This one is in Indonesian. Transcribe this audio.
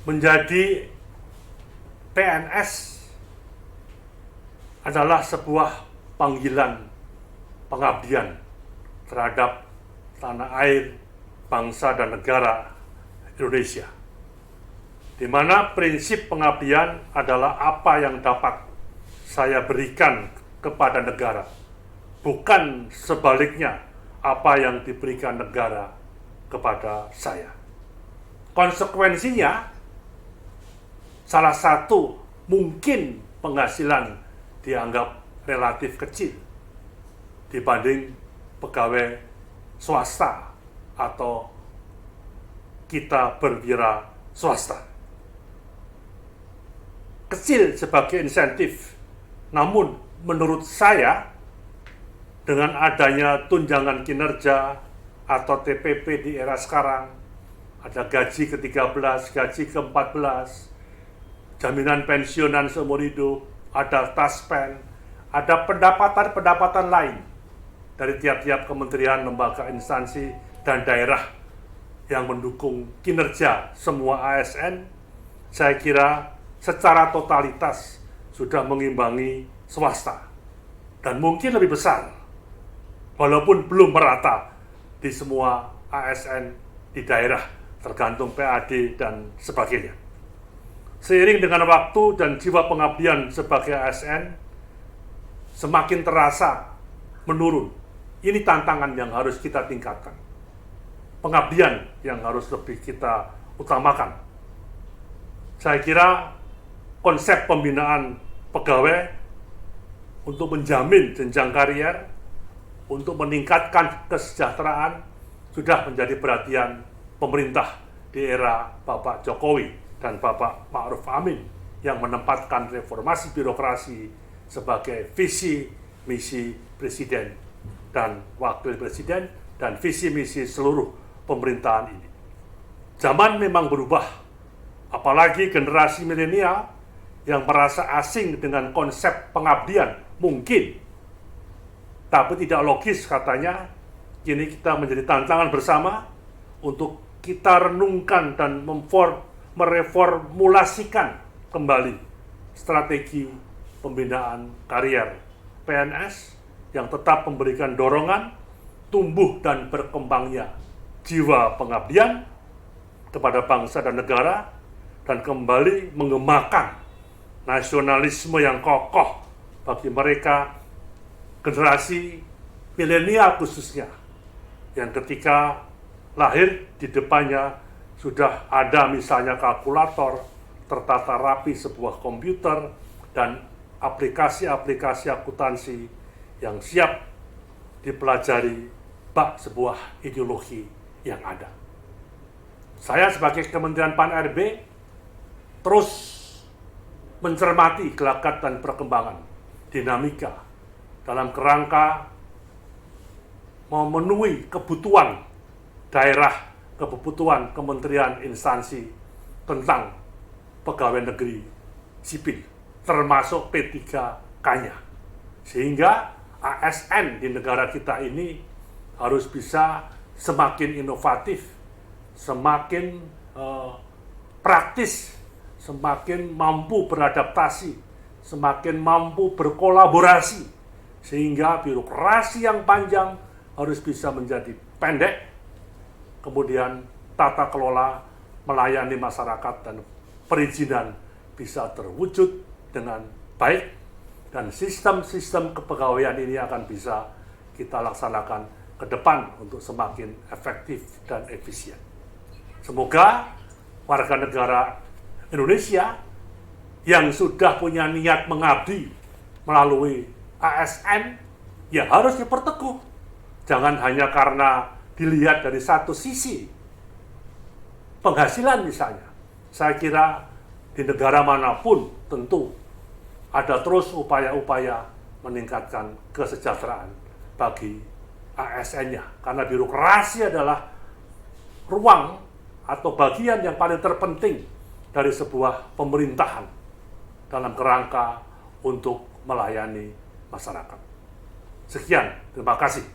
menjadi PNS adalah sebuah panggilan pengabdian terhadap tanah air, bangsa dan negara Indonesia, di mana prinsip pengabdian adalah apa yang dapat saya berikan kepada negara, bukan sebaliknya apa yang diberikan negara kepada saya. Konsekuensinya, salah satu mungkin penghasilan dianggap relatif kecil dibanding pegawai swasta atau kita berwira swasta. Kecil sebagai insentif, namun menurut saya dengan adanya tunjangan kinerja atau TPP di era sekarang, ada gaji ke-13, gaji ke-14, jaminan pensiunan seumur hidup, ada taspen, ada pendapatan-pendapatan lain dari tiap-tiap kementerian, lembaga, instansi, dan daerah yang mendukung kinerja semua ASN, saya kira secara totalitas sudah mengimbangi swasta. Dan mungkin lebih besar, walaupun belum merata di semua ASN di daerah, tergantung PAD dan sebagainya. Seiring dengan waktu dan jiwa pengabdian sebagai ASN semakin terasa menurun. Ini tantangan yang harus kita tingkatkan. Pengabdian yang harus lebih kita utamakan. Saya kira konsep pembinaan pegawai untuk menjamin jenjang karier, untuk meningkatkan kesejahteraan sudah menjadi perhatian pemerintah di era Bapak Jokowi dan Bapak Ma'ruf Amin yang menempatkan reformasi birokrasi sebagai visi misi Presiden dan Wakil Presiden dan visi misi seluruh pemerintahan ini. Zaman memang berubah, apalagi generasi milenial yang merasa asing dengan konsep pengabdian mungkin, tapi tidak logis katanya. Kini kita menjadi tantangan bersama untuk kita renungkan dan mereformulasikan kembali strategi pembinaan karier PNS yang tetap memberikan dorongan tumbuh dan berkembangnya jiwa pengabdian kepada bangsa dan negara, dan kembali mengemakan nasionalisme yang kokoh bagi mereka generasi milenial khususnya, yang ketika lahir di depannya sudah ada misalnya kalkulator, tertata rapi sebuah komputer, dan aplikasi-aplikasi akuntansi yang siap dipelajari bak sebuah ideologi yang ada. Saya sebagai Kementerian Pan-RB terus mencermati gelagat dan perkembangan dinamika dalam kerangka memenuhi kebutuhan daerah, kebutuhan kementerian instansi tentang pegawai negeri sipil, termasuk P3K-nya. Sehingga ASN di negara kita ini harus bisa semakin inovatif, semakin praktis, semakin mampu beradaptasi, semakin mampu berkolaborasi, sehingga birokrasi yang panjang harus bisa menjadi pendek, kemudian tata kelola melayani masyarakat dan perizinan bisa terwujud dengan baik, dan sistem-sistem kepegawaian ini akan bisa kita laksanakan ke depan untuk semakin efektif dan efisien. Semoga warga negara Indonesia yang sudah punya niat mengabdi melalui ASN ya harus diperteguh. Jangan hanya karena dilihat dari satu sisi penghasilan misalnya. Saya kira di negara manapun tentu ada terus upaya-upaya meningkatkan kesejahteraan bagi ASN-nya. Karena birokrasi adalah ruang atau bagian yang paling terpenting dari sebuah pemerintahan dalam kerangka untuk melayani masyarakat. Sekian, terima kasih.